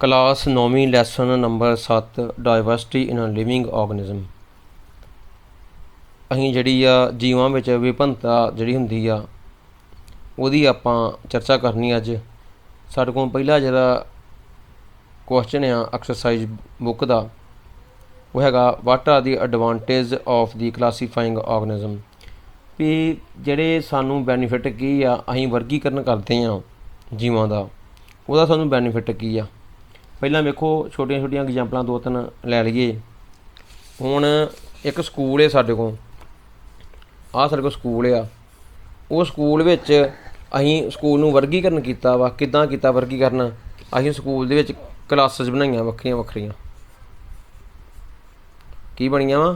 Class 9वीं lesson number 7 diversity in living organism. ਅਸੀਂ ਜਿਹੜੀ ਆ ਜੀਵਾਂ ਵਿੱਚ ਵਿਭਿੰਨਤਾ ਜਿਹੜੀ ਹੁੰਦੀ ਆ ਉਹਦੀ ਆਪਾਂ ਚਰਚਾ ਕਰਨੀ ਅੱਜ। ਸਾਡੇ ਕੋਲ ਪਹਿਲਾ ਜਿਹੜਾ ਕੁਐਸਚਨ ਆ ਐਕਸਰਸਾਈਜ਼ ਬੁੱਕ ਦਾ ਉਹ ਹੈਗਾ what are the advantage of the ਕਲਾਸੀਫਾਈਂਗ organism. ਵੀ ਜਿਹੜੇ ਸਾਨੂੰ ਬੈਨੀਫਿਟ ਕੀ ਆ ਅਸੀਂ ਵਰਗੀਕਰਨ ਕਰਦੇ ਹਾਂ ਜੀਵਾਂ ਦਾ, ਉਹਦਾ ਸਾਨੂੰ ਬੈਨੀਫਿਟ ਕੀ ਆ। ਪਹਿਲਾਂ ਵੇਖੋ ਛੋਟੀਆਂ ਛੋਟੀਆਂ ਐਗਜ਼ਾਮਪਲਾਂ ਦੋ ਤਿੰਨ ਲੈ ਲਈਏ। ਹੁਣ ਇੱਕ ਸਕੂਲ ਹੈ ਸਾਡੇ ਕੋਲ, ਆਹ ਸਾਡੇ ਕੋਲ ਸਕੂਲ ਆ। ਉਹ ਸਕੂਲ ਵਿੱਚ ਅਸੀਂ ਸਕੂਲ ਨੂੰ ਵਰਗੀਕਰਨ ਕੀਤਾ ਵਾ। ਕਿੱਦਾਂ ਕੀਤਾ ਵਰਗੀਕਰਨ? ਅਸੀਂ ਸਕੂਲ ਦੇ ਵਿੱਚ ਕਲਾਸਿਸ ਬਣਾਈਆਂ ਵੱਖਰੀਆਂ ਵੱਖਰੀਆਂ। ਕੀ ਬਣੀਆਂ ਵਾ?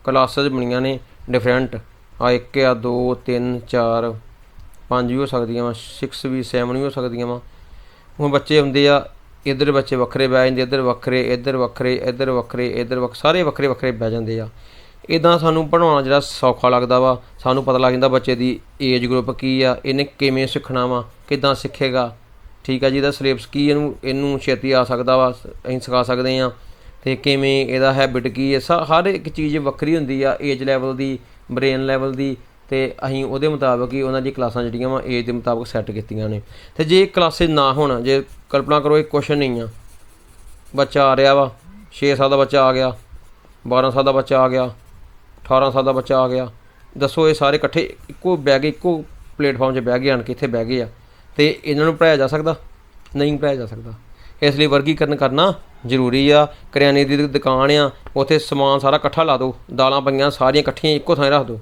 ਕਲਾਸਿਸ ਬਣੀਆਂ ਨੇ ਡਿਫਰੈਂਟ। ਆ 1 ਆ 2 3 4 5 ਵੀ ਹੋ ਸਕਦੀਆਂ ਵਾ, 6 ਵੀ 7 ਵੀ ਹੋ ਸਕਦੀਆਂ ਵਾ। ਹੁਣ ਬੱਚੇ ਹੁੰਦੇ ਆ, ਇੱਧਰ ਬੱਚੇ ਵੱਖਰੇ ਬਹਿ ਜਾਂਦੇ, ਇੱਧਰ ਵੱਖਰੇ, ਇੱਧਰ ਵੱਖਰੇ, ਇੱਧਰ ਵੱਖਰੇ, ਇੱਧਰ ਸਾਰੇ ਵੱਖਰੇ ਵੱਖਰੇ ਬਹਿ ਜਾਂਦੇ ਆ। ਇੱਦਾਂ ਸਾਨੂੰ ਪੜ੍ਹਾਉਣਾ ਜਿਹੜਾ ਸੌਖਾ ਲੱਗਦਾ ਵਾ। ਸਾਨੂੰ ਪਤਾ ਲੱਗ ਜਾਂਦਾ ਬੱਚੇ ਦੀ ਏਜ ਗਰੁੱਪ ਕੀ ਆ, ਇਹਨੇ ਕਿਵੇਂ ਸਿੱਖਣਾ ਵਾ, ਕਿੱਦਾਂ ਸਿੱਖੇਗਾ। ਠੀਕ ਆ ਜੀ, ਇਹਦਾ ਸਿਲੇਬਸ ਕੀ, ਇਹਨੂੰ ਛੇਤੀ ਆ ਸਕਦਾ ਵਾ, ਅਸੀਂ ਸਿਖਾ ਸਕਦੇ ਹਾਂ। ਅਤੇ ਕਿਵੇਂ ਇਹਦਾ ਹੈਬਿਟ ਕੀ ਹੈ, ਹਰ ਇੱਕ ਚੀਜ਼ ਵੱਖਰੀ ਹੁੰਦੀ ਆ ਏਜ ਲੈਵਲ ਦੀ, ਬ੍ਰੇਨ ਲੈਵਲ ਦੀ। ਅਤੇ ਅਸੀਂ ਉਹਦੇ ਮੁਤਾਬਕ ਹੀ ਉਹਨਾਂ ਦੀਆਂ ਕਲਾਸਾਂ ਜਿਹੜੀਆਂ ਵਾ ਏਜ ਦੇ ਮੁਤਾਬਕ ਸੈੱਟ ਕੀਤੀਆਂ ਨੇ। ਅਤੇ ਜੇ ਕਲਾਸਿਸ ਨਾ ਹੋਣ, ਜੇ ਕਲਪਨਾ ਕਰੋ ਇੱਕ ਕੁਐਸਚਨ ਨਹੀਂ ਆ, ਬੱਚਾ ਆ ਰਿਹਾ ਵਾ, 6 ਸਾਲ ਦਾ ਬੱਚਾ ਆ ਗਿਆ, 12 ਸਾਲ ਦਾ ਬੱਚਾ ਆ ਗਿਆ, 18 ਸਾਲ ਦਾ ਬੱਚਾ ਆ ਗਿਆ। ਦੱਸੋ ਇਹ ਸਾਰੇ ਇਕੱਠੇ ਇੱਕੋ ਬਹਿ ਗਏ, ਇੱਕੋ ਪਲੇਟਫਾਰਮ 'ਚ ਬਹਿ ਗਏ, ਆਣ ਕੇ ਇੱਥੇ ਬਹਿ ਗਏ ਆ, ਅਤੇ ਇਹਨਾਂ ਨੂੰ ਪੜ੍ਹਾਇਆ ਜਾ ਸਕਦਾ? ਨਹੀਂ ਪੜ੍ਹਾਇਆ ਜਾ ਸਕਦਾ। ਇਸ ਲਈ ਵਰਗੀਕਰਨ ਕਰਨਾ ਜ਼ਰੂਰੀ ਆ। ਕਰਿਆਨੇ ਦੀ ਦੁਕਾਨ ਆ, ਉੱਥੇ ਸਮਾਨ ਸਾਰਾ ਇਕੱਠਾ ਲਾ ਦਿਓ, ਦਾਲਾਂ ਪਈਆਂ ਸਾਰੀਆਂ ਇਕੱਠੀਆਂ ਇੱਕੋ ਥਾਂ ਰੱਖ ਦਿਓ।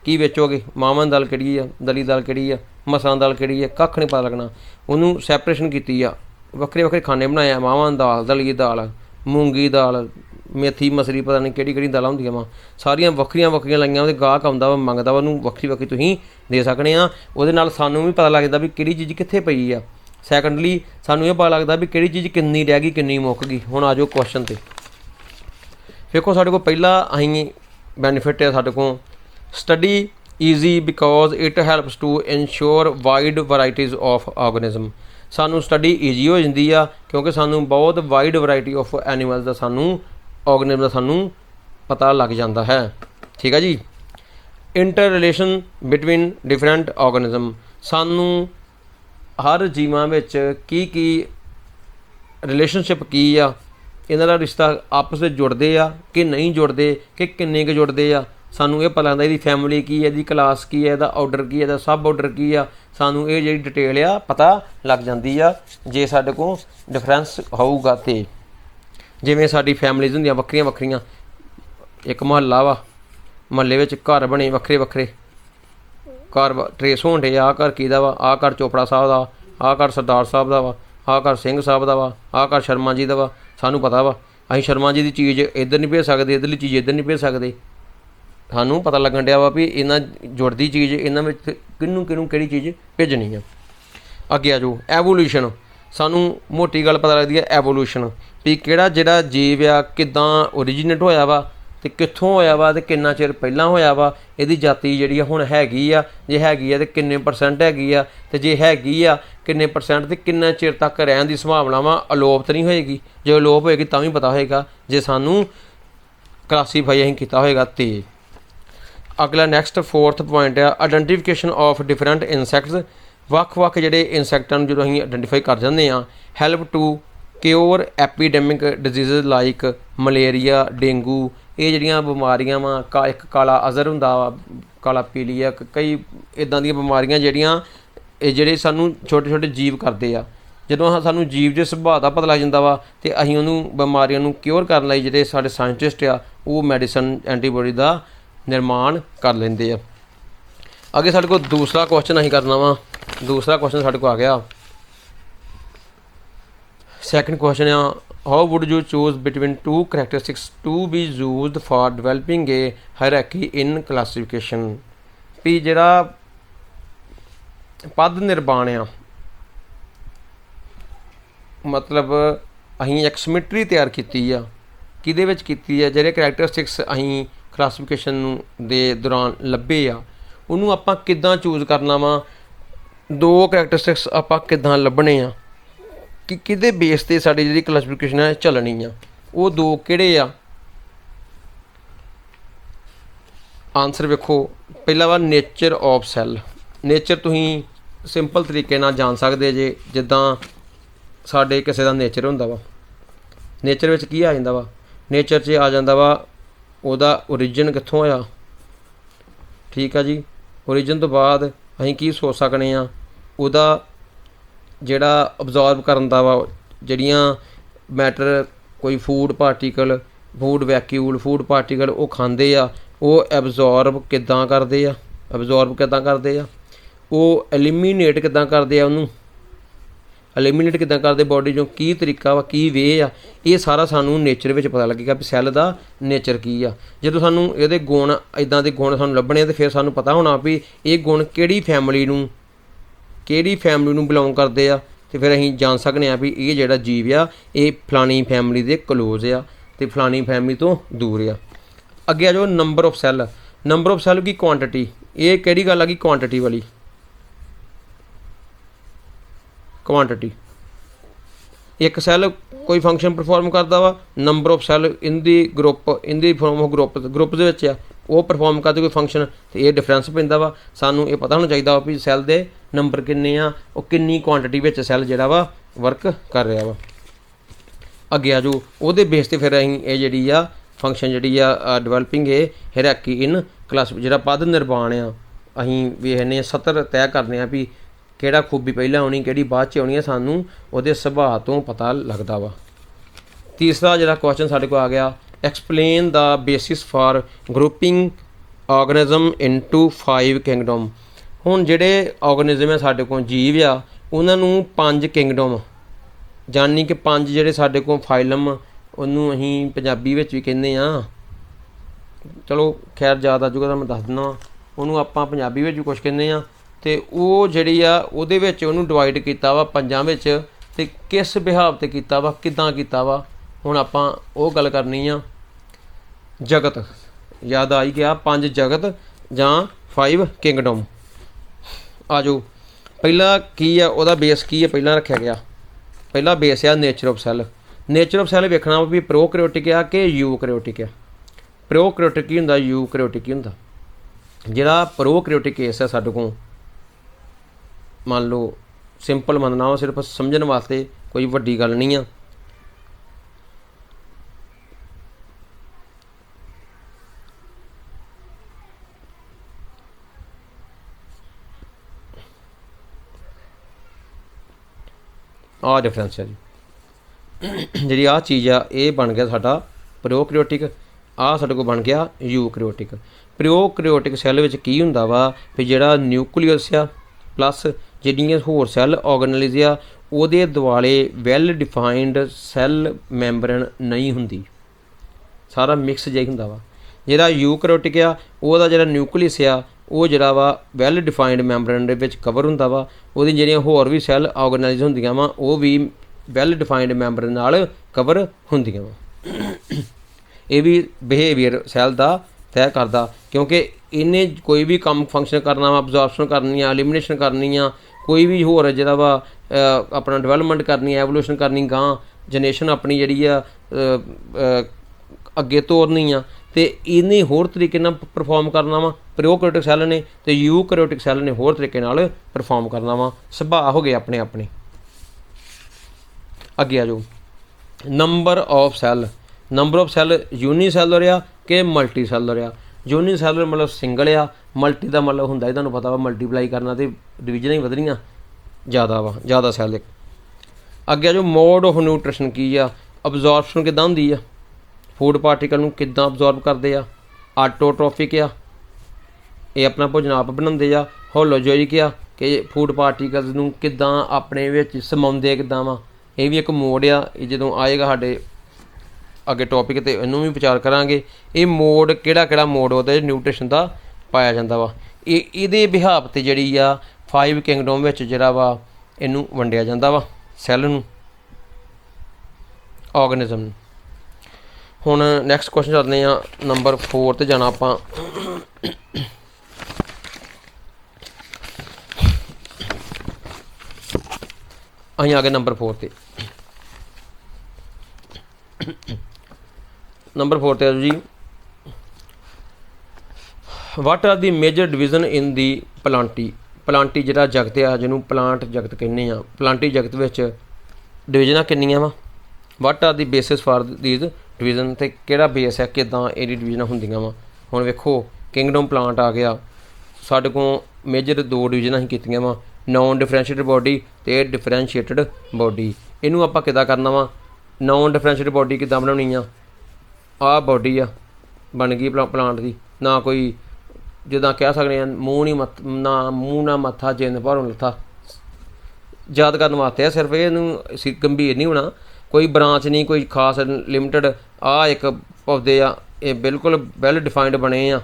ਕੀ ਵੇਚੋਗੇ? ਮਾਵਾਂ ਦੀ ਦਾਲ ਕਿਹੜੀ ਆ, ਦਲੀ ਦਾਲ ਕਿਹੜੀ ਆ, ਮਸਾਂ ਦਾਲ ਕਿਹੜੀ ਆ, ਕੱਖ ਨਹੀਂ ਪਤਾ ਲੱਗਣਾ। ਉਹਨੂੰ ਸੈਪਰੇਸ਼ਨ ਕੀਤੀ ਆ, ਵੱਖਰੇ ਵੱਖਰੇ ਖਾਨੇ ਬਣਾਏ ਆ। ਮਾਵਾਂ ਦੀ ਦਾਲ, ਦਲੀ ਦਾਲ, ਮੂੰਗੀ ਦਾਲ, ਮੇਥੀ ਮਸਰੀ, ਪਤਾ ਨਹੀਂ ਕਿਹੜੀ ਕਿਹੜੀ ਦਾਲਾਂ ਹੁੰਦੀਆਂ ਵਾ, ਸਾਰੀਆਂ ਵੱਖਰੀਆਂ ਵੱਖਰੀਆਂ ਲਾਈਆਂ। ਉਹਦੇ ਗਾਹਕ ਆਉਂਦਾ ਵਾ, ਮੰਗਦਾ ਵਾ, ਉਹਨੂੰ ਵੱਖਰੀ ਵੱਖਰੀ ਤੁਸੀਂ ਦੇ ਸਕਦੇ ਆ। ਉਹਦੇ ਨਾਲ ਸਾਨੂੰ ਵੀ ਪਤਾ ਲੱਗ ਜਾਂਦਾ ਵੀ ਕਿਹੜੀ ਚੀਜ਼ ਕਿੱਥੇ ਪਈ ਆ। ਸੈਕੰਡਲੀ ਸਾਨੂੰ ਇਹ ਪਤਾ ਲੱਗਦਾ ਵੀ ਕਿਹੜੀ ਚੀਜ਼ ਕਿੰਨੀ ਰਹਿ ਗਈ, ਕਿੰਨੀ ਮੁੱਕ ਗਈ। ਹੁਣ ਆ ਜਾਓ ਕੁਐਸਚਨ 'ਤੇ। ਵੇਖੋ ਸਾਡੇ ਕੋਲ ਪਹਿਲਾ ਅਸੀਂ ਬੈਨੀਫਿਟ ਹੈ ਸਾਡੇ ਕੋਲ study easy because it helps to ensure wide varieties of organism. ਸਾਨੂੰ ਸਟੱਡੀ ਈਜ਼ੀ ਹੋ ਜਾਂਦੀ ਆ ਕਿਉਂਕਿ ਸਾਨੂੰ ਬਹੁਤ ਵਾਈਡ ਵਰਾਇਟੀ ਆਫ ਐਨੀਮਲਸ ਦਾ, ਸਾਨੂੰ ਆਰਗੇਨਿਜ਼ਮ ਦਾ ਸਾਨੂੰ ਪਤਾ ਲੱਗ ਜਾਂਦਾ ਹੈ। ਠੀਕ ਆ ਜੀ। Inter relation between different organism, ਸਾਨੂੰ ਹਰ ਜੀਵਾਂ ਵਿੱਚ ਕੀ ਰਿਲੇਸ਼ਨਸ਼ਿਪ ਕੀ ਆ, ਇਹਨਾਂ ਦਾ ਰਿਸ਼ਤਾ ਆਪਸ ਵਿੱਚ ਜੁੜਦੇ ਆ ਕਿ ਨਹੀਂ ਜੁੜਦੇ, ਕਿ ਕਿੰਨੇ ਕੁ ਜੁੜਦੇ ਆ। ਸਾਨੂੰ ਇਹ ਪਤਾ ਲੱਗਦਾ ਇਹਦੀ ਫੈਮਿਲੀ ਕੀ ਹੈ, ਇਹਦੀ ਕਲਾਸ ਕੀ ਹੈ, ਇਹਦਾ ਆਰਡਰ ਕੀ ਹੈ, ਇਹਦਾ ਸਬ ਆਰਡਰ ਕੀ ਆ। ਸਾਨੂੰ ਇਹ ਜਿਹੜੀ ਡਿਟੇਲ ਆ ਪਤਾ ਲੱਗ ਜਾਂਦੀ ਆ ਜੇ ਸਾਡੇ ਕੋਲ ਡਿਫਰੈਂਸ ਹੋਊਗਾ। ਅਤੇ ਜਿਵੇਂ ਸਾਡੀ ਫੈਮਲੀਜ਼ ਹੁੰਦੀਆਂ ਵੱਖਰੀਆਂ ਵੱਖਰੀਆਂ, ਇੱਕ ਮੁਹੱਲਾ ਵਾ, ਮੁਹੱਲੇ ਵਿੱਚ ਘਰ ਬਣੇ ਵੱਖਰੇ ਵੱਖਰੇ, ਘਰ ਟਰੇਸ ਹੋਣ ਡੇ। ਆਹ ਘਰ ਕਿਹਦਾ ਵਾ? ਆਹ ਘਰ ਚੋਪੜਾ ਸਾਹਿਬ ਦਾ, ਆਹ ਘਰ ਸਰਦਾਰ ਸਾਹਿਬ ਦਾ ਵਾ, ਆਹ ਘਰ ਸਿੰਘ ਸਾਹਿਬ ਦਾ ਵਾ, ਆਹ ਘਰ ਸ਼ਰਮਾ ਜੀ ਦਾ ਵਾ। ਸਾਨੂੰ ਪਤਾ ਵਾ ਅਸੀਂ ਸ਼ਰਮਾ ਜੀ ਦੀ ਚੀਜ਼ ਇੱਧਰ ਨਹੀਂ ਭੇਜ ਸਕਦੇ, ਇੱਧਰਲੀ ਚੀਜ਼ ਇੱਧਰ ਨਹੀਂ ਭੇਜ ਸਕਦੇ। ਸਾਨੂੰ ਪਤਾ ਲੱਗਣ ਡਿਆ ਵਾ ਵੀ ਇਹਨਾਂ ਜੁੜਦੀ ਚੀਜ਼ ਇਹਨਾਂ ਵਿੱਚ ਕਿਹਨੂੰ ਕਿਹਨੂੰ ਕਿਹੜੀ ਚੀਜ਼ ਭੇਜਣੀ ਆ। ਅੱਗੇ ਆ ਜਾਓ ਐਵੋਲੂਸ਼ਨ। ਸਾਨੂੰ ਮੋਟੀ ਗੱਲ ਪਤਾ ਲੱਗਦੀ ਹੈ ਐਵੋਲੂਸ਼ਨ, ਵੀ ਕਿਹੜਾ ਜਿਹੜਾ ਜੀਵ ਆ ਕਿੱਦਾਂ ਓਰੀਜੀਨੇਟ ਹੋਇਆ ਵਾ, ਅਤੇ ਕਿੱਥੋਂ ਹੋਇਆ ਵਾ, ਅਤੇ ਕਿੰਨਾ ਚਿਰ ਪਹਿਲਾਂ ਹੋਇਆ ਵਾ। ਇਹਦੀ ਜਾਤੀ ਜਿਹੜੀ ਆ ਹੁਣ ਹੈਗੀ ਆ, ਜੇ ਹੈਗੀ ਆ ਤਾਂ ਕਿੰਨੇ % ਹੈਗੀ ਆ, ਅਤੇ ਜੇ ਹੈਗੀ ਆ ਕਿੰਨੇ % ਅਤੇ ਕਿੰਨਾ ਚਿਰ ਤੱਕ ਰਹਿਣ ਦੀ ਸੰਭਾਵਨਾ ਵਾ। ਅਲੋਪ ਤਾਂ ਨਹੀਂ ਹੋਏਗੀ? ਜੇ ਅਲੋਪ ਹੋਏਗੀ ਤਾਂ ਵੀ ਪਤਾ ਹੋਏਗਾ ਜੇ ਸਾਨੂੰ ਕਲਾਸੀਫਾਈ ਅਸੀਂ ਕੀਤਾ ਹੋਏਗਾ। ਅਤੇ ਅਗਲਾ ਨੈਕਸਟ 4th ਪੁਆਇੰਟ ਆ ਆਈਡੈਂਟੀਫਿਕੇਸ਼ਨ ਆਫ ਡਿਫਰੈਂਟ ਇਨਸੈਕਟਸ। ਵੱਖ ਵੱਖ ਜਿਹੜੇ ਇਨਸੈਕਟਾਂ ਨੂੰ ਜਦੋਂ ਅਸੀਂ ਆਈਡੈਂਟੀਫਾਈ ਕਰ ਜਾਂਦੇ ਹਾਂ, help to cure epidemic disease like malaria, dengue. ਇਹ ਜਿਹੜੀਆਂ ਬਿਮਾਰੀਆਂ ਵਾ, ਇੱਕ ਕਾਲਾ ਅਜ਼ਰ ਹੁੰਦਾ ਵਾ, ਕਾਲਾ ਪੀਲੀਆ, ਕਈ ਇੱਦਾਂ ਦੀਆਂ ਬਿਮਾਰੀਆਂ ਜਿਹੜੀਆਂ ਇਹ ਜਿਹੜੇ ਸਾਨੂੰ ਛੋਟੇ ਛੋਟੇ ਜੀਵ ਕਰਦੇ ਆ। ਜਦੋਂ ਸਾਨੂੰ ਜੀਵ ਦੇ ਸੁਭਾਅ ਦਾ ਪਤਾ ਲੱਗ ਜਾਂਦਾ ਵਾ ਅਤੇ ਅਸੀਂ ਉਹਨੂੰ ਬਿਮਾਰੀਆਂ ਨੂੰ ਕਿਓਰ ਕਰਨ ਲਈ ਜਿਹੜੇ ਸਾਡੇ ਸਾਇੰਟਿਸਟ ਆ ਉਹ ਮੈਡੀਸਨ ਐਂਟੀਬੋਡੀ ਦਾ ਨਿਰਮਾਣ ਕਰ ਲੈਂਦੇ ਆ। ਅੱਗੇ ਸਾਡੇ ਕੋਲ ਦੂਸਰਾ ਕੁਐਸਚਨ ਅਸੀਂ ਕਰਨਾ ਵਾ। ਦੂਸਰਾ ਕੁਐਸਚਨ ਸਾਡੇ ਕੋਲ ਆ ਗਿਆ। ਸੈਕਿੰਡ ਕੁਐਸਚਨ ਆ how would you choose between 2 characteristics to be used for developing a hierarchy in classification. ਵੀ ਜਿਹੜਾ ਪਦ ਨਿਰਮਾਣ ਆ, ਮਤਲਬ ਅਸੀਂ ਇੱਕ ਸਿਮੈਟਰੀ ਤਿਆਰ ਕੀਤੀ ਆ। ਕਿਹਦੇ ਵਿੱਚ ਕੀਤੀ ਆ? ਜਿਹੜੇ ਕਰੈਕਟਰਿਸਟਿਕਸ ਅਸੀਂ ਕਲਾਸੀਫਿਕੇਸ਼ਨ ਨੂੰ ਦੇ ਦੌਰਾਨ ਲੱਭੇ ਆ, ਉਹਨੂੰ ਆਪਾਂ ਕਿੱਦਾਂ ਚੂਜ਼ ਕਰਨਾ ਵਾ। 2 ਕਰੈਕਟਰਿਸਟਿਕਸ ਆਪਾਂ ਕਿੱਦਾਂ ਲੱਭਣੇ ਆ, कि किहदे बेस ते साडी जिहड़ी क्लासिफिकेशन है चलनी आ। वो दो किहड़े आ? आंसर वेखो, पहला वा नेचर ऑफ सैल। नेचर तुसीं सिंपल तरीके नाल जान सकदे जे, जिद्दां साडे किसे दा नेचर हुंदा वा। नेचर विच की आ जांदा वा? नेचर 'च आ जांदा वा ओहदा ओरिजिन कित्थों होया। ठीक है जी। ओरिजिन तो बाद असीं की सोच सकने आ, ओहदा जिहड़ा अबजॉर्व करन दा वा, जिहड़ियां मैटर कोई food particle, food vacuole, food particle वो खांदे आ, वो एबजॉर्ब किद्दां करदे आ, एबजॉर्ब किद्दां करदे आ, वो एलिमीनेट किद्दां करदे आ, उहनूं एलिमीनेट किद्दां करदे बॉडी चों, की तरीका वा, की वे आ, ये सारा सानूं नेचर विच पता लगेगा भी सैल दा नेचर की आ। जदों सानूं इहदे गुण इदां दे गुण सानूं लभणे ते फिर सानूं पता होना भी ये गुण किहड़ी फैमिली नूं बिलोंग करदे आ, ते फिर असीं जान सकने आ भी ये जिहड़ा जीव आ ये फलानी फैमिली दे क्लोज आ ते फलानी फैमिली तो दूर आ। अगे आ जाओ number of cell. Number of cell की क्वांटिटी, ये किहड़ी गल आ गई क्वांटिटी वाली। क्वांटिटी, एक सैल कोई फंक्शन परफॉर्म करता वा, number of cell in the group, in the form of group they which आ, वो परफॉर्म करते कोई फंक्शन, तो ये डिफरेंस पैंदा वा। सानूं ये पता होना चाहिए वा भी सैल दे नंबर किन्ने आ, वो किन्नी क्वांटिटी विच सैल जिहड़ा वा वर्क कर रहा वा। अगे आ जाओ, उहदे बेस ते फिर असीं ये जिहड़ी आ फंक्शन जिहड़ी आ developing a hierarchy in class, जिहड़ा पद निर्माण आ, असीं वेखने सत्र तय करने आ भी किहड़ा खूबी पहले आनी, किहड़ी बाद च आनी है, सानूं उहदे सुभाਅ तो पता लगदा वा। तीसरा जिहड़ा क्वेश्चन साडे कोल आ गया, explain the basis for grouping organism into 5 kingdom. हुण जिहड़े ऑर्गेनिज्म है साडे कोल जीव आ, उन्हां नूं 5 किंगडम, जानी कि 5 जिहड़े साडे कोल फाइलम, उहनूं असीं पंजाबी विच भी कहने आ, चलो खैर याद आ जूगा तां मैं दस दिंदा वां, उहनूं आपां पंजाबी विच भी कुछ कहने आ। ते वो जिहड़ी आ उहदे विच उहनूं डिवाइड कीता वा 5 विच, ते किस बिहाव ते कीता वा, किदां कीता वा। हुण आपां ओह गल करनी आ। जगत याद आई गया, 5 जगत जां 5 किंगडम। आ जाओ, पहला की है उहदा बेस की है, पहला रखिया गया, पहला बेस आ nature of cell. Nature of cell वेखना भी प्रोकैरियोटिक आ कि यूकैरियोटिक आ। प्रोकैरियोटिक ही हुंदा, यूकैरियोटिक ही हुंदा। जिहड़ा प्रोकैरियोटिक केस है साडे कोल, मान लो सिंपल मनना हो, सिर्फ समझने वास्ते, कोई वड्डी गल नहीं आ। आ डिफरेंस है जी, जी आ चीज़ आ, ये बन गया साडा प्रोकैरियोटिक, आ साडे कोल बन गया यूकैरियोटिक। प्रोकैरियोटिक सैल विच की हुंदा वा भी जिहड़ा न्यूक्लियस आ प्लस जिहड़ियां होर सैल ऑर्गेनल्स आ, उहदे दुआले वैल डिफाइंड सैल मैंबरन नहीं हुंदी, सारा मिक्स जिहा हुंदा वा। जिहड़ा यूकैरियोटिक आ, उहदा जिहड़ा न्यूक्लियस आ, वो जिहड़ा वा वैल डिफाइंड मैंबरन दे विच कवर हुंदा वा। उहदी जिहड़ियां होर भी सैल ऑर्गेनाइज हुंदियां वा, वो भी वैल डिफाइंड मैंबर नाल कवर हुंदियां वा। ये भी बिहेवियर सैल दा तय करदा, क्योंकि इन्हें कोई भी काम फंक्शन करना वा, अब्जॉर्प्शन करनी आ, एलिमिनेशन करनी आ, कोई भी होर जिहड़ा वा अपना डिवेलपमेंट करनी है, एवोल्यूशन करनी, गां जनरेशन अपनी जिहड़ी आ अगे तोरनी आ, ते इन्हें होर तरीके नाल परफॉर्म करना वा प्रोकैरियोटिक सैल ने, ते यूकैरियोटिक सैल ने होर तरीके नाल परफॉर्म करना वा। सुभाਅ हो गए अपने अपने। अगे आ जाओ, number of cell. Number of cell unicellular आ कि मल्टी सैलर आ। यूनीसैलर मतलब सिंगल आ, मल्टी का मतलब हुंदा तुहानूं पता वा मल्टीप्लाई करना, तो डिवीजन ही वधनियां ज़्यादा वा, ज़्यादा सैल। अगे आ जाओ, मोड ऑफ न्यूट्रिशन की आ, अबजॉर्प्शन किद्दां हुंदी आ, फूड पार्टिकल नूं किद्दां अबजॉर्ब करदे आ। ऑटोट्रोफिक आ, ये अपना भोजन आप बनाते आ। होलोजोइक आ कि फूड पार्टिकल्स नूं किद्दां अपने विच समाउंदे किद्दां वा, ये भी एक मोड आ। जदों आएगा साडे अगे टॉपिक तो इनू भी विचार करांगे, ये मोड किहड़ा मोड उहदे न्यूट्रिशन का पाया जांदा वा। इहदे बिहाव ते जिहड़ी आ 5 किंगडम विच जिहड़ा वा इनू वंडिया जांदा वा सैल नूं, ऑर्गेनिज्म नूं। हुण नैक्सट क्वेश्चन चलदे आ, नंबर 4 ते जाना आपां। असीं आ गए नंबर 4 ते। नंबर 4 ते जी, what are the major division in the plantae. Plantae जिहड़ा जगत आ, जिन्हों प्लांट जगत कहने आ, प्लांटी जगत विच डिवीजन किन्नियां वा। What are the basis for these division, तो किहड़ा बेस है, किदां इहदी डिवीजन होंदियां वा। हुण वेखो किंगडम प्लांट आ गया, साडे कोल मेजर 2 डिवीजन असीं कीतियां वा, नॉन डिफरेंशिएटेड बॉडी ते डिफरेंशिएटेड बॉडी। इनू आपां किदां करना वा, नॉन डिफरेंशिएटेड बॉडी किदां बनाउणी आ बॉडी आ बन गई प्लांट की, ना कोई जिदा कह सकते हैं मूँह नहीं मत ना मूँह ना मत्था जिन भरों लत्था, याद करने वास्ते है सिर्फ, ये गंभीर नहीं होना, कोई ब्रांच नहीं, कोई खास लिमिटेड आ एक पौधे आ, ये बिल्कुल वैल डिफाइंड बने आ,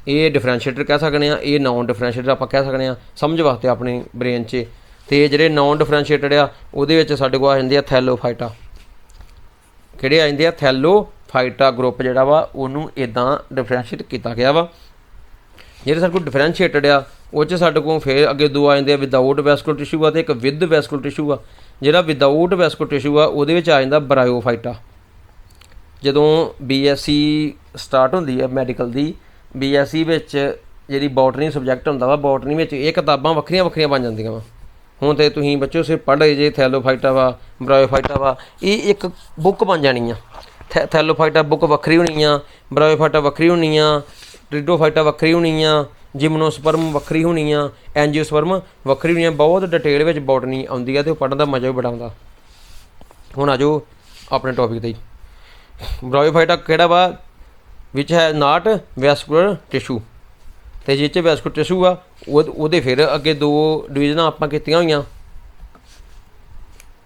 ये डिफरेंशिएटेड कह सकते हैं, ये नॉन डिफरेंशिएटेड आप कह सकते हैं समझ वास्ते अपनी ब्रेन च। तो जोड़े नॉन डिफरेंशिएटेड आ वो साढ़े को आ जाते हैं थैलोफाइटा, किहड़े आ जाते हैं थैलोफाइटा ग्रुप जोड़ा वा उन्होंने इदां डिफरेंशिएट किया गया वा। ਜਿਹੜੇ ਸਾਡੇ ਕੋਲ डिफरेंशिएटेड आ वो ਸਾਡੇ ਕੋਲ फिर अगे 2 आ जाते हैं विदाउट वैस्कुलर टिशू आ, तो एक विद वैस्कुलर टिशू आ। ਜਿਹੜਾ विदाउट वैस्कुलर टिशू आ ਉਹਦੇ ਵਿੱਚ आ ਜਾਂਦਾ ਬਰਾਇਓਫਾਈਟਾ। ਜਦੋਂ BSc स्टार्ट होंदी है मैडिकल की, BSc ਵਿੱਚ ਜਿਹੜੀ ਬੋਟਨੀ ਸਬਜੈਕਟ ਹੁੰਦਾ ਵਾ, ਬੋਟਨੀ ਵਿੱਚ ਇਹ ਕਿਤਾਬਾਂ ਵੱਖਰੀਆਂ ਵੱਖਰੀਆਂ ਬਣ ਜਾਂਦੀਆਂ ਵਾ। ਹੁਣ ਤੇ ਤੁਸੀਂ ਬੱਚਿਓ ਸਿਰ ਪੜ੍ਹ ਰਹੇ ਜੇ ਥੈਲੋਫਾਈਟਾ ਵਾ, ਬਰਾਇਓਫਾਈਟਾ ਵਾ, ਇਹ ਇੱਕ ਬੁੱਕ ਬਣ ਜਾਣੀ ਆ। ਥੈਲੋਫਾਈਟਾ ਬੁੱਕ ਵੱਖਰੀ ਹੋਣੀ ਆ, ਬਰਾਇਓਫਾਈਟਾ ਵੱਖਰੀ ਹੋਣੀ ਆ, ट्रिडोफाइटा वक्री होनी आ, जिम्नोस्पर्म वक्री होनी आ, एंजियोस्पर्म वक्री होनी आ। बहुत डिटेल में बॉटनी आती है, तो पढ़ने का मज़ा भी बड़ा आता। हुण आ जाओ अपने टॉपिक ते। ब्रायोफाइटा किहड़ा वा, विच है नॉट वैस्कुलर टिशू, तो जिस वैस्कुलर टिशू आ वो फिर अगे 2 डिवीजन आपां कीतियां होईयां।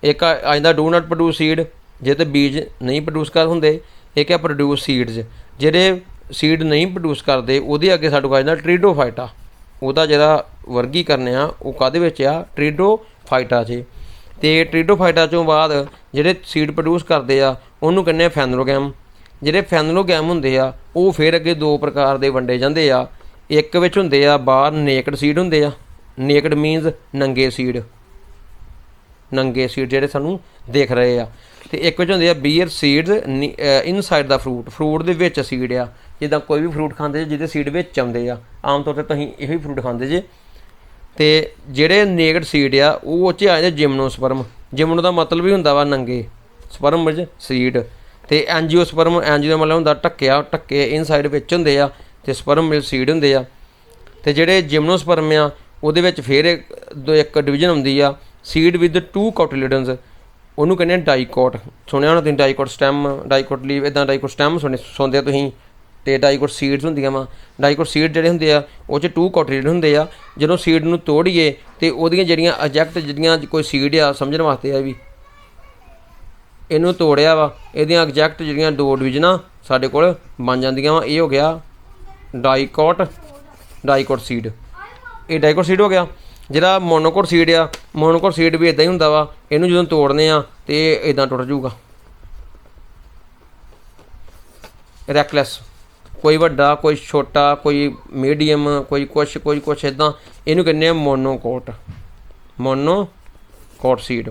एक आ जांदा डू नॉट प्रोड्यूस सीड, जे तो बीज नहीं प्रोड्यूस कर होंदे। एक है प्रोड्यूस सीड्स, जिहड़े सीड नहीं प्रोड्यूस करते वो अगे साडे कोल आ जांदा ट्रिडोफाइटा। ਉਹਦਾ ਜਿਹੜਾ ਵਰਗੀਕਰਨ ਆ ਉਹ ਕਾਹਦੇ ਵਿੱਚ ਆ, ट्रिडोफाइटा 'ਚ। ਤੇ ट्रिडोफाइटा ਚੋਂ ਬਾਅਦ ਜਿਹੜੇ ਸੀਡ ਪ੍ਰੋਡਿਊਸ ਕਰਦੇ ਆ ਉਹਨੂੰ ਕਹਿੰਦੇ ਆ ਫੈਨਲੋਗੈਮ। ਜਿਹੜੇ ਫੈਨਲੋਗੈਮ ਹੁੰਦੇ ਆ ਉਹ ਫਿਰ ਅੱਗੇ 2 ਪ੍ਰਕਾਰ ਦੇ ਵੰਡੇ ਜਾਂਦੇ ਆ। ਇੱਕ ਵਿੱਚ ਹੁੰਦੇ ਆ ਬਾਹਰ ਨੇਕਡ ਸੀਡ ਹੁੰਦੇ ਆ, ਨੇਕਡ ਮੀਨਸ ਨੰਗੇ ਸੀਡ, ਨੰਗੇ ਸੀਡ ਜਿਹੜੇ ਸਾਨੂੰ ਦਿਖ ਰਹੇ ਆ। ਤੇ ਇੱਕ ਵਿੱਚ ਹੁੰਦੇ ਆ ਬੀਅਰ ਸੀਡਸ ਇਨਸਾਈਡ ਦਾ ਫਰੂਟ ਦੇ ਵਿੱਚ ਸੀਡ ਆ। ਜਿੱਦਾਂ ਕੋਈ ਵੀ ਫਰੂਟ ਖਾਂਦੇ ਜਿਹਦੇ ਸੀਡ ਵਿੱਚ ਆਉਂਦੇ ਆ, ਆਮ ਤੌਰ 'ਤੇ ਤੁਸੀਂ ਇਹੋ ਹੀ ਫਰੂਟ ਖਾਂਦੇ ਜੇ। ਤੇ ਜਿਹੜੇ ਨੇਕਡ ਸੀਡ ਆ ਉਹ 'ਚ ਆ ਜਾਂਦੇ ਜਿਮਨੋਸਪਰਮ। ਜਿਮਨੋ ਦਾ ਮਤਲਬ ਵੀ ਹੁੰਦਾ ਵਾ ਨੰਗੇ, ਸਪਰਮ ਵਿੱਚ ਸੀਡ। ਤੇ ਐਂਜੀਓਸਪਰਮ, ਐਂਜੀਓ ਦਾ ਮਤਲਬ ਹੁੰਦਾ ਢੱਕਿਆ, ਢੱਕੇ ਇਨਸਾਈਡ ਵਿੱਚ ਹੁੰਦੇ ਆ, ਤੇ ਸਪਰਮ ਵਿੱਚ ਸੀਡ ਹੁੰਦੇ ਆ। ਤੇ ਜਿਹੜੇ ਜਿਮਨੋਸਪਰਮ ਆ ਉਹਦੇ ਵਿੱਚ ਫਿਰ ਇੱਕ ਡਿਵੀਜ਼ਨ ਹੁੰਦੀ ਆ, ਸੀਡ ਵਿਦ 2 ਕੋਟਿਲਿਡਨਸ, ਉਹਨੂੰ ਕਹਿੰਦੇ ਡਾਈਕੋਟ। ਸੁਣਿਆ ਹੋਣਾ ਤੁਸੀਂ, ਡਾਈਕੋਟ ਸਟੈਮ, ਡਾਈਕੋਟ ਲੀਵ, ਇੱਦਾਂ ਡਾਈਕੋਟ ਸਟੈਮ ਸੁਣਦੇ ਆ ਤੁਸੀਂ। ਤੇ ਡਾਈਕੋਟ ਸੀਡਸ ਹੁੰਦੀਆਂ ਵਾ। ਡਾਈਕੋਟ ਸੀਡ ਜਿਹੜੇ ਹੁੰਦੇ ਆ ਉਹ 'ਚ 2 ਕੋਟਿਲਿਡਨ ਹੁੰਦੇ ਆ। ਜਦੋਂ ਸੀਡ ਨੂੰ ਤੋੜੀਏ ਤੇ ਉਹਦੀਆਂ ਜਿਹੜੀਆਂ ਐਜੈਕਟ ਜਿਹੜੀਆਂ ਕੋਈ ਸੀਡ ਆ, ਸਮਝਣ ਵਾਸਤੇ ਆ ਵੀ ਇਹਨੂੰ ਤੋੜਿਆ ਵਾ, ਇਹਦੀਆਂ ਐਗਜੈਕਟ ਜਿਹੜੀਆਂ 2 ਡਿਵੀਜ਼ਨਾਂ ਸਾਡੇ ਕੋਲ ਬਣ ਜਾਂਦੀਆਂ ਵਾ। ਇਹ ਹੋ ਗਿਆ ਡਾਈਕੋਟ ਸੀਡ, ਇਹ ਡਾਈਕੋਟ ਸੀਡ ਹੋ ਗਿਆ। ਜਿਹੜਾ ਮੋਨੋਕੋਟ ਸੀਡ ਆ, ਮੋਨੋਕੋਟ ਸੀਡ ਵੀ ਇੱਦਾਂ ਹੀ ਹੁੰਦਾ ਵਾ। ਇਹਨੂੰ ਜਦੋਂ ਤੋੜਨੇ ਆ ਤੇ ਇੱਦਾਂ ਟੁੱਟ ਜਾਊਗਾ। ਰੈਕਲੈਸ, ਕੋਈ ਵੱਡਾ, ਕੋਈ ਛੋਟਾ, ਕੋਈ ਮੀਡੀਅਮ, ਕੋਈ ਕੁਛ ਇੱਦਾਂ, ਇਹਨੂੰ ਕਹਿੰਦੇ ਆ ਮੋਨੋਕੋਟ ਸੀਡ।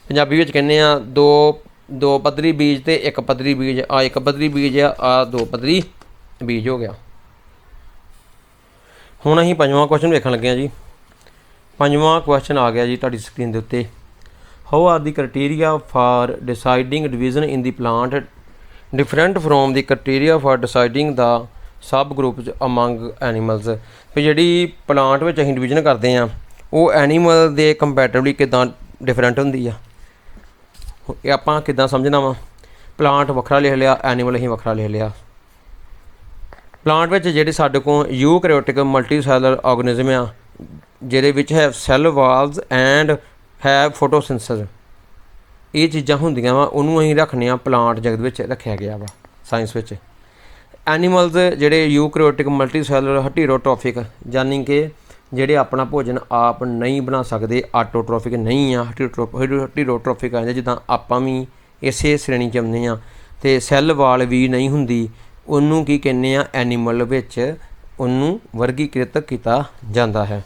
ਪੰਜਾਬੀ ਵਿੱਚ ਕਹਿੰਦੇ ਆ ਦੋ ਪੱਧਰੀ ਬੀਜ ਤੇ ਇੱਕ ਪੱਧਰੀ ਬੀਜ। ਆ ਇੱਕ ਪੱਧਰੀ ਬੀਜ ਆ 2 ਪੱਧਰੀ ਬੀਜ ਹੋ ਗਿਆ। ਹੁਣ ਅਸੀਂ 5ਵਾਂ ਕੁਐਸਚਨ ਵੇਖਣ ਲੱਗੇ ਹਾਂ ਜੀ। 5ਵਾਂ ਕੁਐਸਚਨ ਆ ਗਿਆ ਜੀ ਤੁਹਾਡੀ ਸਕਰੀਨ ਦੇ ਉੱਤੇ। How are the criteria for deciding division in the plant different from the criteria for deciding the sub group among animals. फिर जी प्लांट में अं डिवीजन करते हैं वो एनीमल के कंपैरेटिवली किदां डिफरेंट होंगी आ, आप किदां समझना वा। प्लांट वखरा लिख लिया, एनीमल अं वखरा लिख लिया। प्लांट में जी साढ़े को यूकैरियोटिक मल्टीसैलर ऑर्गेनिज्म आ, जिहदे विच है सैल वाल्स एंड है फोटोसिंथेसिस। ये चीज़ां होंदियां वा उन्होंने असीं रखने प्लांट जगत में रखा गया वा साइंस में। एनीमल्स जिहड़े यूकैरियोटिक मल्टीसैलर हेटेरोट्रॉफिक, यानी कि जिहड़े अपना भोजन आप नहीं बना सकते, ऑटोट्रॉफिक नहीं आ, हेटेरोट्रॉफिक आ जिद्दां आपां भी इसे श्रेणी च आउंदे आ। ते सैल वाल भी नहीं हुंदी, उन्होंने की कहने आ एनीमल विच उन्होंने वर्गीकृत किया जाता है।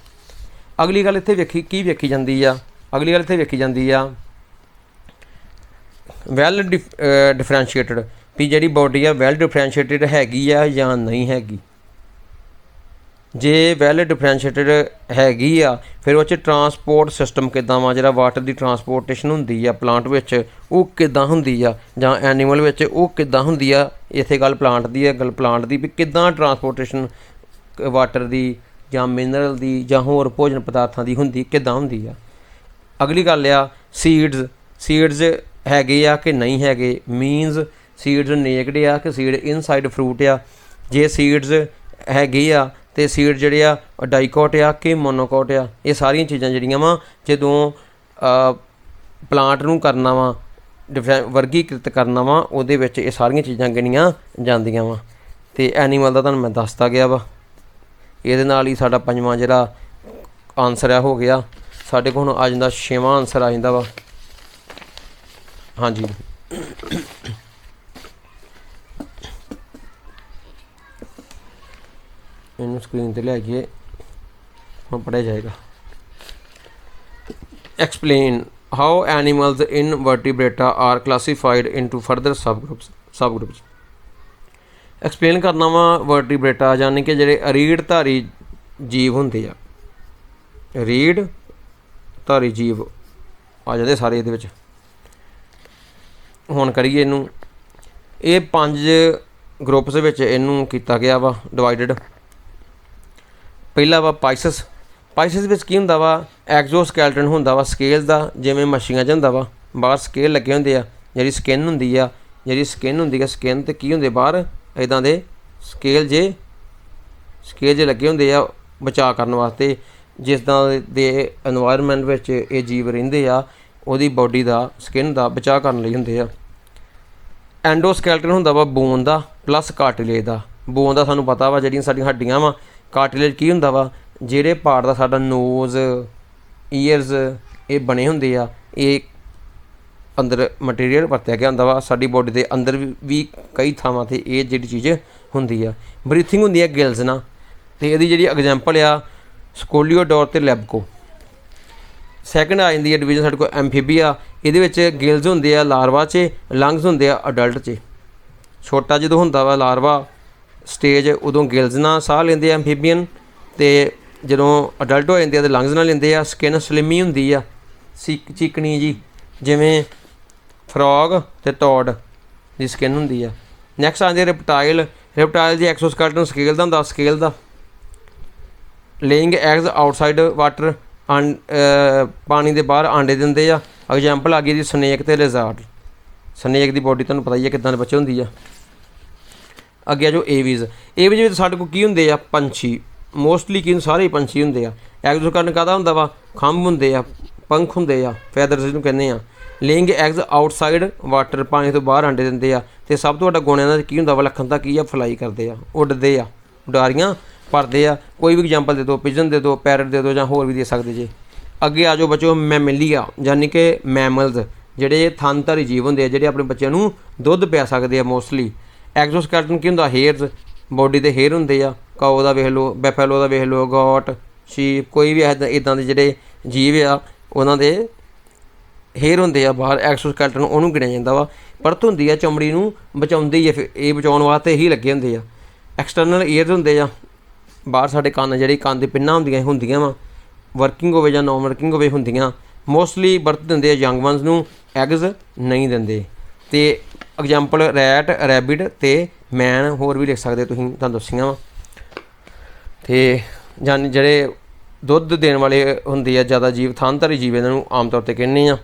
अगली गल इत्थे वेखी जाती आ, अगली गल इत्थे वेखी जाती आ ਵੈਲ ਡਿਫਰੈਂਸ਼ੀਏਟਡ ਵੀ ਜਿਹੜੀ ਬੋਡੀ ਆ ਵੈਲ ਡਿਫਰੈਂਸ਼ੀਏਟਡ ਹੈਗੀ ਆ ਜਾਂ ਨਹੀਂ ਹੈਗੀ। ਜੇ ਵੈਲ ਡਿਫਰੈਂਸ਼ੀਏਟਡ ਹੈਗੀ ਆ ਫਿਰ ਉਹ 'ਚ ਟਰਾਂਸਪੋਰਟ ਸਿਸਟਮ ਕਿੱਦਾਂ ਵਾ, ਜਿਹੜਾ ਵਾਟਰ ਦੀ ਟਰਾਂਸਪੋਰਟੇਸ਼ਨ ਹੁੰਦੀ ਆ ਪਲਾਂਟ ਵਿੱਚ ਉਹ ਕਿੱਦਾਂ ਹੁੰਦੀ ਆ, ਜਾਂ ਐਨੀਮਲ ਵਿੱਚ ਉਹ ਕਿੱਦਾਂ ਹੁੰਦੀ ਆ। ਇੱਥੇ ਗੱਲ ਪਲਾਂਟ ਦੀ ਹੈ, ਗੱਲ ਪਲਾਂਟ ਦੀ ਵੀ ਕਿੱਦਾਂ ਟਰਾਂਸਪੋਰਟੇਸ਼ਨ ਵਾਟਰ ਦੀ ਜਾਂ ਮਿਨਰਲ ਦੀ ਜਾਂ ਹੋਰ ਭੋਜਨ ਪਦਾਰਥਾਂ ਦੀ ਹੁੰਦੀ, ਕਿੱਦਾਂ ਹੁੰਦੀ ਆ। ਅਗਲੀ ਗੱਲ ਆ ਸੀਡਸ ਹੈਗੇ ਆ ਕਿ ਨਹੀਂ ਹੈਗੇ। ਮੀਨਸ ਸੀਡਸ ਨੇਕਡ ਆ ਕਿ ਸੀਡ ਇਨਸਾਈਡ ਫਰੂਟ ਆ। ਜੇ ਸੀਡਸ ਹੈਗੇ ਆ ਤੇ ਸੀਡ ਜਿਹੜੇ ਆ ਡਾਈਕੋਟ ਆ ਕਿ ਮੋਨੋਕੋਟ ਆ। ਇਹ ਸਾਰੀਆਂ ਚੀਜ਼ਾਂ ਜਿਹੜੀਆਂ ਵਾ ਜਦੋਂ ਪਲਾਂਟ ਨੂੰ ਕਰਨਾ ਵਾ ਵਰਗੀਕ੍ਰਿਤ ਕਰਨਾ ਵਾ ਉਹਦੇ ਵਿੱਚ ਇਹ ਸਾਰੀਆਂ ਚੀਜ਼ਾਂ ਗਿਣੀਆਂ ਜਾਂਦੀਆਂ ਵਾ। ਅਤੇ ਐਨੀਮਲ ਦਾ ਤੁਹਾਨੂੰ ਮੈਂ ਦੱਸਤਾ ਗਿਆ ਵਾ। ਇਹਦੇ ਨਾਲ ਹੀ ਸਾਡਾ ਪੰਜਵਾਂ ਜਿਹੜਾ ਆਨਸਰ ਆ ਹੋ ਗਿਆ। ਸਾਡੇ ਕੋਲ ਹੁਣ ਆ ਜਾਂਦਾ 6ਵਾਂ ਆਨਸਰ ਆ ਜਾਂਦਾ ਵਾ। ਹਾਂਜੀ ਇਹਨੂੰ ਸਕਰੀਨ 'ਤੇ ਲੈ ਜਾਈਏ, ਹੁਣ ਪੜ੍ਹਿਆ ਜਾਏਗਾ। Explain how animals in vertebrata are classified into further subgroups. Explain ਕਰਨਾ ਵਾ ਵਰਟੀਬ੍ਰੇਟਾ ਯਾਨੀ ਕਿ ਜਿਹੜੇ ਰੀੜ੍ਹਧਾਰੀ ਜੀਵ ਹੁੰਦੇ ਆ। ਰੀੜ੍ਹਧਾਰੀ ਜੀਵ ਆ ਜਾਂਦੇ ਸਾਰੇ ਇਹਦੇ ਵਿੱਚ। ਹੁਣ ਕਰੀਏ ਇਹਨੂੰ, ਇਹ 5 ਗਰੁੱਪਸ ਵਿੱਚ ਇਹਨੂੰ ਕੀਤਾ ਗਿਆ ਵਾ ਡਿਵਾਈਡਡ। ਪਹਿਲਾ ਵਾ ਪਾਈਸਸ ਵਿੱਚ ਕੀ ਹੁੰਦਾ ਵਾ, ਐਗਜ਼ੋਸਕੈਲਟਨ ਹੁੰਦਾ ਵਾ ਸਕੇਲ ਦਾ, ਜਿਵੇਂ ਮੱਛੀਆਂ 'ਚ ਹੁੰਦਾ ਵਾ ਬਾਹਰ ਸਕੇਲ ਲੱਗੇ ਹੁੰਦੇ ਆ। ਜਿਹੜੀ ਸਕਿਨ ਹੁੰਦੀ ਆ ਸਕਿਨ 'ਤੇ ਕੀ ਹੁੰਦੇ ਬਾਹਰ ਇੱਦਾਂ ਦੇ ਸਕੇਲ ਜੇ ਲੱਗੇ ਹੁੰਦੇ ਆ ਬਚਾਅ ਕਰਨ ਵਾਸਤੇ। ਜਿਸ ਤਰ੍ਹਾਂ ਦੇ ਇਨਵਾਇਰਮੈਂਟ ਵਿੱਚ ਇਹ ਜੀਵ ਰਹਿੰਦੇ ਆ ਉਹਦੀ ਬੋਡੀ ਦਾ ਸਕਿਨ ਦਾ ਬਚਾਅ ਕਰਨ ਲਈ ਹੁੰਦੇ ਆ। ਐਂਡੋਸਕੈਲਟਨ ਹੁੰਦਾ ਵਾ ਬੋਨ ਦਾ ਪਲੱਸ ਕਾਰਟਿਲੇਜ ਦਾ। ਬੋਨ ਦਾ ਸਾਨੂੰ ਪਤਾ ਵਾ ਜਿਹੜੀਆਂ ਸਾਡੀਆਂ ਹੱਡੀਆਂ ਵਾ। ਕਾਰਟਿਲੇਜ ਕੀ ਹੁੰਦਾ ਵਾ, ਜਿਹੜੇ ਪਾਰਟ ਦਾ ਸਾਡਾ ਨੋਜ਼ ਈਅਰਸ ਇਹ ਬਣੇ ਹੁੰਦੇ ਆ, ਇਹ ਅੰਦਰ ਮਟੀਰੀਅਲ ਵਰਤਿਆ ਗਿਆ ਹੁੰਦਾ ਵਾ। ਸਾਡੀ ਬੋਡੀ ਦੇ ਅੰਦਰ ਵੀ ਕਈ ਥਾਵਾਂ 'ਤੇ ਇਹ ਜਿਹੜੀ ਚੀਜ਼ ਹੁੰਦੀ ਆ। ਬਰੀਥਿੰਗ ਹੁੰਦੀ ਆ ਗਿਲਸ ਨਾਲ, ਅਤੇ ਇਹਦੀ ਜਿਹੜੀ ਐਗਜ਼ਾਮਪਲ ਆ ਸਕੋਲੀਓਡੋਰ ਅਤੇ ਲੈਬਕੋ। ਸੈਕਿੰਡ ਆ ਜਾਂਦੀ ਹੈ ਡਿਵੀਜ਼ਨ ਸਾਡੇ ਕੋਲ ਐਮਫੀਬੀਆ। ਇਹਦੇ ਵਿੱਚ ਗਿਲਸ ਹੁੰਦੇ ਆ ਲਾਰਵਾ 'ਚ, ਲੰਗਸ ਹੁੰਦੇ ਆ ਅਡਲਟ 'ਚ। ਛੋਟਾ ਜਦੋਂ ਹੁੰਦਾ ਵਾ ਲਾਰਵਾ ਸਟੇਜ ਉਦੋਂ ਗਿਲਸ ਨਾਲ ਸਾਹ ਲੈਂਦੇ ਆ ਐਮਫੀਬੀਅਨ, ਅਤੇ ਜਦੋਂ ਅਡਲਟ ਹੋ ਜਾਂਦੇ ਆ ਤਾਂ ਲੰਗਸ ਨਾਲ ਲੈਂਦੇ ਆ। ਸਕਿਨ ਸਲਿਮੀ ਹੁੰਦੀ ਆ, ਚਿਕਨੀ ਜੀ, ਜਿਵੇਂ ਫਰੋਗ ਅਤੇ ਟੋਡ ਦੀ ਸਕਿਨ ਹੁੰਦੀ ਆ। ਨੈਕਸਟ ਆਉਂਦੀ ਰਿਪਟਾਈਲ ਦੀ ਐਕਸੋਸਕੈਲਟਨ ਸਕੇਲ ਦਾ ਹੁੰਦਾ, ਸਕੇਲ ਦਾ। ਲੇਇੰਗ ਐਗਸ ਆਊਟਸਾਈਡ ਵਾਟਰ, ਪਾਣੀ ਦੇ ਬਾਹਰ ਆਂਡੇ ਦਿੰਦੇ ਆ। ਐਗਜ਼ਾਮਪਲ ਆ ਗਈ ਜੀ ਸਨੇਕ ਅਤੇ ਲਿਜ਼ਾਰਡ। ਸਨੇਕ ਦੀ ਬੋਡੀ ਤੁਹਾਨੂੰ ਪਤਾ ਹੀ ਆ ਕਿੱਦਾਂ ਦੇ ਬੱਚੇ ਹੁੰਦੀ ਆ। ਅੱਗੇ ਆ ਜੋ ਏਵੀਜ਼ ਵਿੱਚ ਸਾਡੇ ਕੋਲ ਕੀ ਹੁੰਦੇ ਆ, ਪੰਛੀ। ਮੋਸਟਲੀ ਕੀ ਸਾਰੇ ਹੀ ਪੰਛੀ ਹੁੰਦੇ ਆ। ਐਗਜ਼ੋਸਕੈਲਟਨ ਕਾਹਦਾ ਹੁੰਦਾ ਵਾ, ਖੰਭ ਹੁੰਦੇ ਆ, ਪੰਖ ਹੁੰਦੇ ਆ, ਫੈਦਰਸ ਜਿਹਨੂੰ ਕਹਿੰਦੇ ਆ। ਲੇਇੰਗ ਐਗਸ ਆਊਟਸਾਈਡ ਵਾਟਰ, ਪਾਣੀ ਤੋਂ ਬਾਹਰ ਆਂਡੇ ਦਿੰਦੇ ਆ। ਅਤੇ ਸਭ ਤੋਂ ਵੱਡਾ ਗੁਣ ਦਾ ਕੀ ਹੁੰਦਾ ਵਾ, ਲੱਖਣਤਾ ਕੀ ਆ, ਫਲਾਈ ਕਰਦੇ ਆ, ਉੱਡਦੇ ਆ, ਉਡਾਰੀਆਂ ਭਰਦੇ ਆ। ਕੋਈ ਵੀ ਐਗਜ਼ਾਮਪਲ ਦੇ ਦਿਓ, ਪਿਜਨ ਦੇ ਦਿਓ, ਪੈਰਟ ਦੇ ਦਿਓ, ਜਾਂ ਹੋਰ ਵੀ ਦੇ ਸਕਦੇ ਜੇ। ਅੱਗੇ ਆ ਜਾਓ ਬੱਚੋ ਮੈਮਲੀਆ ਯਾਨੀ ਕਿ ਮੈਮਲਸ, ਜਿਹੜੇ ਥਣਧਾਰੀ ਜੀਵ ਹੁੰਦੇ ਆ, ਜਿਹੜੇ ਆਪਣੇ ਬੱਚਿਆਂ ਨੂੰ ਦੁੱਧ ਪਿਆ ਸਕਦੇ ਆ ਮੋਸਟਲੀ। ਐਗਜ਼ੋਸਕੈਲਟਨ ਕੀ ਹੁੰਦਾ, ਹੇਅਰਸ, ਬੋਡੀ ਦੇ ਹੇਅਰ ਹੁੰਦੇ ਆ। ਕਾਓ ਦਾ ਵੇਖ ਲਓ, ਬੈਫੈਲੋ ਦਾ ਵੇਖ ਲਓ, ਗੋਟ, ਸ਼ੀਪ, ਕੋਈ ਵੀ ਇੱਦਾਂ ਦੇ ਜਿਹੜੇ ਜੀਵ ਆ ਉਹਨਾਂ ਦੇ ਹੇਅਰ ਹੁੰਦੇ ਆ ਬਾਹਰ। ਐਗਜ਼ੋਸਕੈਲਟਨ ਉਹਨੂੰ ਗਿਣਿਆ ਜਾਂਦਾ ਵਾ। ਪਰਤ ਹੁੰਦੀ ਆ, ਚਮੜੀ ਨੂੰ ਬਚਾਉਂਦੀ ਆ, ਫਿਰ ਇਹ ਬਚਾਉਣ ਵਾਸਤੇ ਹੀ ਲੱਗੇ ਹੁੰਦੇ ਆ। ਐਕਸਟਰਨਲ ਈਅਰਸ ਹੁੰਦੇ ਆ ਬਾਹਰ ਸਾਡੇ ਕੰਨ, ਜਿਹੜੀ ਕੰਨ ਦੀ ਪਿੰਨਾਂ ਹੁੰਦੀਆਂ ਵਾ, ਵਰਕਿੰਗ ਹੋਵੇ ਜਾਂ ਨੋਨ ਵਰਕਿੰਗ ਹੋਵੇ ਹੁੰਦੀਆਂ। ਮੋਸਟਲੀ ਬਰਥ ਦਿੰਦੇ ਆ ਯੰਗ ਵਨਸ ਨੂੰ, ਐਗਜ਼ ਨਹੀਂ ਦਿੰਦੇ। ਅਤੇ ਐਗਜ਼ਾਮਪਲ ਰੈਟ, ਰੈਬਿਟ ਅਤੇ ਮੈਨ, ਹੋਰ ਵੀ ਲਿਖ ਸਕਦੇ ਤੁਸੀਂ, ਤੁਹਾਨੂੰ ਦੱਸੀਆਂ ਵਾ। ਅਤੇ ਜਾਨੀ ਜਿਹੜੇ ਦੁੱਧ ਦੇਣ ਵਾਲੇ ਹੁੰਦੇ ਆ ਜ਼ਿਆਦਾ ਜੀਵ, ਥਣਧਾਰੀ ਜੀਵ ਇਹਨਾਂ ਨੂੰ ਆਮ ਤੌਰ 'ਤੇ ਕਹਿੰਦੇ ਆ।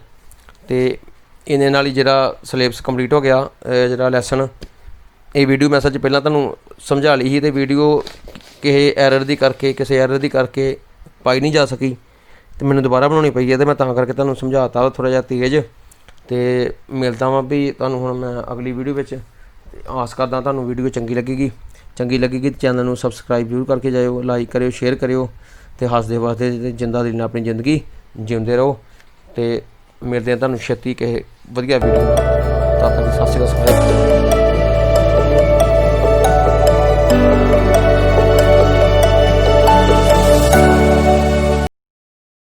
ਅਤੇ ਇਹਦੇ ਨਾਲ ਹੀ ਜਿਹੜਾ ਸਿਲੇਬਸ ਕੰਪਲੀਟ ਹੋ ਗਿਆ, ਜਿਹੜਾ ਲੈਸਨ। ਇਹ ਵੀਡੀਓ ਮੈਂ ਸੱਚ ਪਹਿਲਾਂ ਤੁਹਾਨੂੰ ਸਮਝਾ ਲਈ ਸੀ, ਅਤੇ ਵੀਡੀਓ ਕਿਸੇ ਐਰਰ ਦੀ ਕਰਕੇ ਪਾਈ ਨਹੀਂ ਜਾ ਸਕੀ, ਅਤੇ ਮੈਨੂੰ ਦੁਬਾਰਾ ਬਣਾਉਣੀ ਪਈ ਹੈ, ਅਤੇ ਮੈਂ ਤਾਂ ਕਰਕੇ ਤੁਹਾਨੂੰ ਸਮਝਾਤਾ ਥੋੜ੍ਹਾ ਜਿਹਾ ਤੇਜ਼। ਅਤੇ ਮਿਲਦਾ ਵਾਂ ਵੀ ਤੁਹਾਨੂੰ ਹੁਣ ਮੈਂ ਅਗਲੀ ਵੀਡੀਓ ਵਿੱਚ। ਆਸ ਕਰਦਾ ਤੁਹਾਨੂੰ ਵੀਡੀਓ ਚੰਗੀ ਲੱਗੇਗੀ ਤਾਂ ਚੈਨਲ ਨੂੰ ਸਬਸਕ੍ਰਾਈਬ ਜ਼ਰੂਰ ਕਰਕੇ ਜਾਇਓ, ਲਾਈਕ ਕਰਿਓ, ਸ਼ੇਅਰ ਕਰਿਓ, ਅਤੇ ਹੱਸਦੇ ਵਾਸਤੇ ਜਿੰਦਾ ਦਿਲ ਨਾਲ ਆਪਣੀ ਜ਼ਿੰਦਗੀ ਜਿਉਂਦੇ ਰਹੋ। ਅਤੇ ਮਿਲਦੇ ਹਾਂ ਤੁਹਾਨੂੰ ਛੇਤੀ ਕਿਸੇ ਵਧੀਆ ਵੀਡੀਓ ਨਾਲ। ਤਦ ਤੱਕ ਸਤਿ ਸ਼੍ਰੀ ਅਕਾਲ।